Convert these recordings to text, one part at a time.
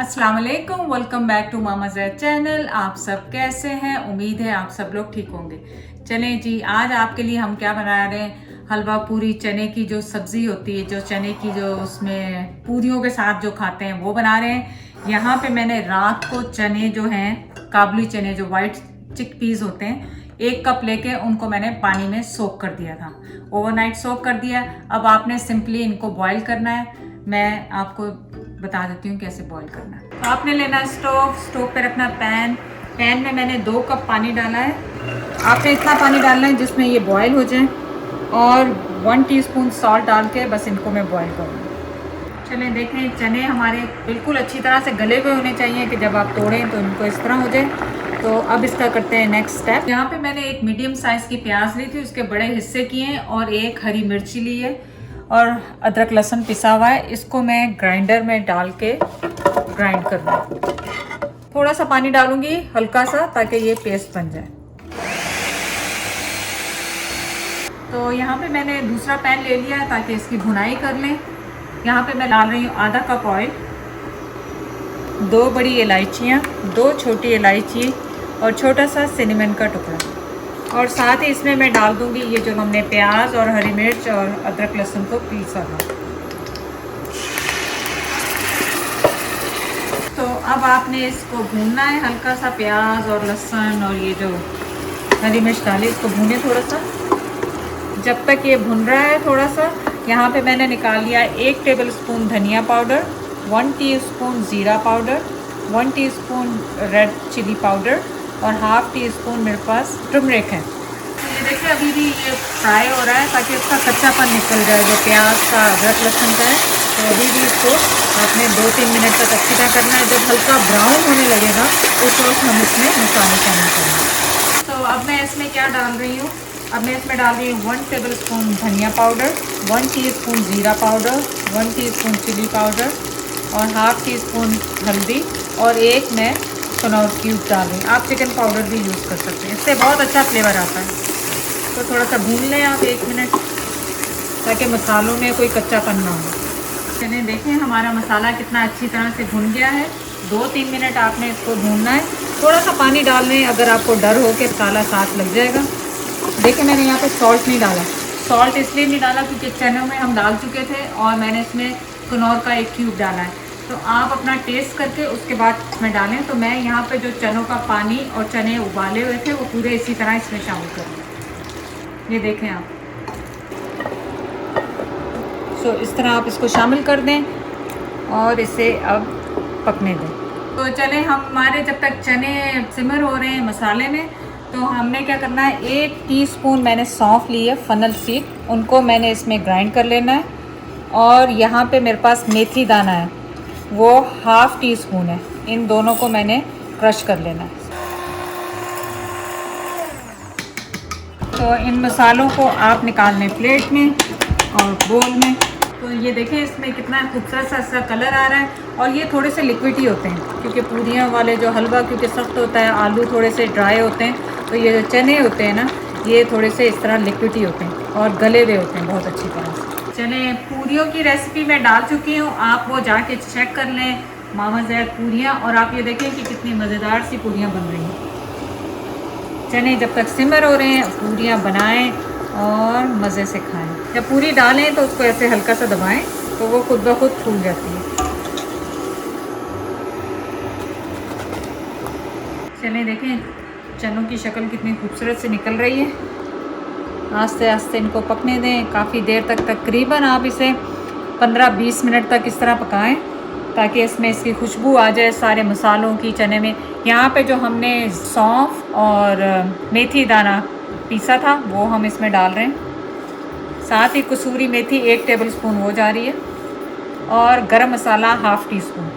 अस्सलाम वालेकुम, welcome back to Mama Zaid channel. आप सब कैसे हैं? उम्मीद है आप सब लोग ठीक होंगे। चलें जी, आज आपके लिए हम क्या बना रहे हैं, हलवा पूरी चने की जो सब्ज़ी होती है, जो चने की जो उसमें पूरियों के साथ जो खाते हैं वो बना रहे हैं। यहाँ पे मैंने रात को चने जो हैं, काबुली चने जो वाइट चिकपीस होते हैं, 1 कप लेके उनको मैंने पानी में सोक कर दिया था, ओवरनाइट सोक कर दिया। अब आपने सिंपली इनको बॉईल करना है। मैं आपको बता देती हूँ कैसे बॉईल करना है। तो आपने लेना है स्टोव पे रखना पैन में मैंने 2 कप पानी डाला है। आपने इतना पानी डालना है जिसमें ये बॉईल हो जाए, और 1 टीस्पून सॉल्ट डाल के बस इनको मैं बॉईल करूँगी। चलें देखें, चने हमारे बिल्कुल अच्छी तरह से गले हुए होने चाहिए कि जब आप तोड़ें तो इनको इस तरह हो जाए। तो अब इसका करते हैं नेक्स्ट स्टेप। यहाँ पे मैंने एक मीडियम साइज़ की प्याज ली थी, उसके बड़े हिस्से किए हैं, और एक हरी मिर्ची ली है, और अदरक लहसुन पिसा हुआ है। इसको मैं ग्राइंडर में डाल के ग्राइंड कर लूँ। थोड़ा सा पानी डालूंगी, हल्का सा, ताकि ये पेस्ट बन जाए। तो यहाँ पे मैंने दूसरा पैन ले लिया है ताकि इसकी भुनाई कर लें। यहाँ पे मैं डाल रही हूँ आधा कप ऑयल, 2 बड़ी इलायचियाँ, 2 छोटी इलायची, और छोटा सा सिनेमन का टुकड़ा, और साथ ही इसमें मैं डाल दूंगी ये जो हमने प्याज और हरी मिर्च और अदरक लहसुन को पीसा था। तो अब आपने इसको भूनना है हल्का सा, प्याज और लहसुन और ये जो हरी मिर्च डाली इसको भूने थोड़ा सा, जब तक ये भुन रहा है थोड़ा सा। यहाँ पे मैंने निकाल लिया 1 टेबलस्पून धनिया पाउडर, 1 टीस्पून ज़ीरा powder, 1 teaspoon red chilli powder, और ½ टीस्पून मेरे पास टर्मरिक है। तो ये देखिए अभी भी ये फ्राई हो रहा है ताकि इसका कच्चापन निकल जाए जो प्याज का अदरक लहसुन का है। तो अभी भी इसको आपने 2-3 मिनट तक अच्छी तरह करना है। जब हल्का ब्राउन होने लगेगा उस वक्त हम इसमें मसाले शामिल करेंगे। तो अब मैं इसमें क्या डाल रही हूँ, अब मैं इसमें डाल रही हूँ 1 टेबलस्पून धनिया पाउडर, 1 टीस्पून ज़ीरा पाउडर, 1 टीस्पून चिली पाउडर, और ½ टीस्पून हल्दी, और एक मैं कनौर क्यूब डाल रही हूँ। आप चिकन पाउडर भी यूज़ कर सकते हैं, इससे बहुत अच्छा फ्लेवर आता है। तो थोड़ा सा भून लें आप 1 मिनट, ताकि मसालों में कोई कच्चापन ना हो। चलिए देखें हमारा मसाला कितना अच्छी तरह से भुन गया है। 2-3 मिनट आपने इसको भूनना है। थोड़ा सा पानी डाल लें अगर आपको डर हो कि मसाला साथ लग जाएगा। देखिए मैंने यहाँ पे सॉल्ट नहीं डाला। सॉल्ट इसलिए नहीं डाला क्योंकि चनों में हम डाल चुके थे, और मैंने इसमें कनौर का 1 क्यूब डाला है। तो आप अपना टेस्ट करके उसके बाद इसमें डालें। तो मैं यहाँ पे जो चनों का पानी और चने उबाले हुए थे वो पूरे इसी तरह इसमें शामिल करूँ। ये देखें आप। सो इस तरह आप इसको शामिल कर दें और इसे अब पकने दें। तो चलें, हमारे जब तक चने सिमर हो रहे हैं मसाले में, तो हमने क्या करना है, 1 टीस्पून मैंने सौंफ ली है, फनल सीड, उनको मैंने इसमें ग्राइंड कर लेना है। और यहाँ पे मेरे पास मेथी दाना है, वो ½ टीस्पून है। इन दोनों को मैंने क्रश कर लेना है। तो इन मसालों को आप निकाल लें प्लेट में और बोल में। तो ये देखें इसमें कितना खूबसूरत सा कलर आ रहा है, और ये थोड़े से लिक्विडी होते हैं क्योंकि पूरियाँ वाले जो हलवा क्योंकि सख्त होता है, आलू थोड़े से ड्राई होते हैं, तो ये जो चने होते हैं ना, ये थोड़े से इस तरह लिक्विडी होते हैं और गले हुए होते हैं बहुत अच्छी तरह से। चने पूरियों की रेसिपी मैं डाल चुकी हूँ, आप वो जाके चेक कर लें, मामा ज़ैद पूरियाँ, और आप ये देखें कि कितनी मज़ेदार सी पूरियाँ बन रही हैं। चने जब तक सिमर हो रहे हैं पूरियाँ बनाएं और मज़े से खाएं। जब पूरी डालें तो उसको ऐसे हल्का सा दबाएं तो वो खुद ब खुद फूल जाती है। चलें देखें चनों की शक्ल कितनी खूबसूरत से निकल रही है। आस्ते आस्ते इनको पकने दें काफ़ी देर तक, तकरीबन आप इसे 15-20 मिनट तक इस तरह पकाएं ताकि इसमें इसकी खुशबू आ जाए सारे मसालों की चने में। यहाँ पे जो हमने सौंफ और मेथी दाना पीसा था वो हम इसमें डाल रहे हैं। साथ ही कसूरी मेथी 1 टेबलस्पून वो जा रही है, और गरम मसाला ½ टीस्पून।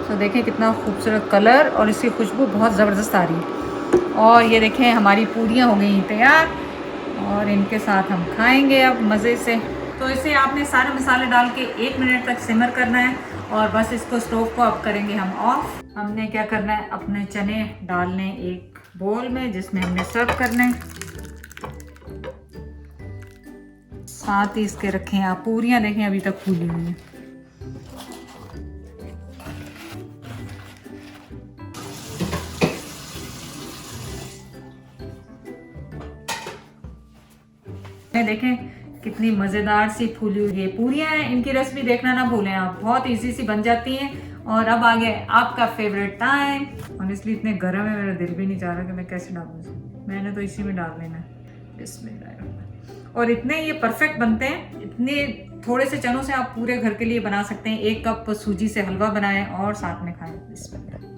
तो देखें कितना खूबसूरत कलर और इसकी खुशबू बहुत ज़बरदस्त आ रही है। और ये देखें हमारी पूरियाँ हो गई तैयार, और इनके साथ हम खाएंगे अब मज़े से। तो इसे आपने सारे मसाले डाल के 1 मिनट तक सिमर करना है, और बस इसको स्टोव को अब करेंगे हम ऑफ। हमने क्या करना है, अपने चने डालने एक बोल में जिसमें हमने सर्व करना है। साथ ही इसके रखें आप पूरियाँ, देखें अभी तक फूली हुई हैं। देखें कितनी मज़ेदार सी फूली हुई ये पूरियाँ हैं। इनकी रेसिपी देखना ना भूलें आप, बहुत इजी सी बन जाती हैं। और अब आ गया आपका फेवरेट टाइम। ऑनेस्टली इतने गर्म है, मेरा दिल भी नहीं चाह रहा कि मैं कैसे डालूँ इसे। मैंने तो इसी में डाल लेना है। बिस्मिल्लाह। और इतने ये परफेक्ट बनते हैं, इतने थोड़े से चनों से आप पूरे घर के लिए बना सकते हैं। 1 कप सूजी से हलवा बनाएं और साथ में खाएं। बिस्मिल्लाह।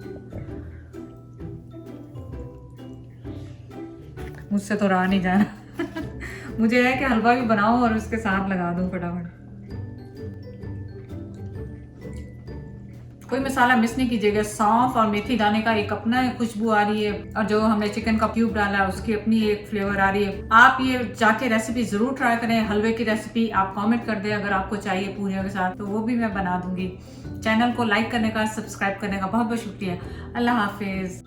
मुझसे तो रहा नहीं जा रहा मुझे है कि हलवा भी बनाऊं और उसके साथ लगा दूं फटाफट। कोई मसाला मिस नहीं कीजिएगा। सौंफ और मेथी दाने का एक अपना खुशबू आ रही है, और जो हमने चिकन का क्यूब डाला है उसकी अपनी एक फ्लेवर आ रही है। आप ये जाके रेसिपी जरूर ट्राई करें। हलवे की रेसिपी आप कमेंट कर दें अगर आपको चाहिए पूरियों के साथ, तो वो भी मैं बना दूंगी। चैनल को लाइक करने का, सब्सक्राइब करने का बहुत बहुत शुक्रिया। अल्लाह हाफिज।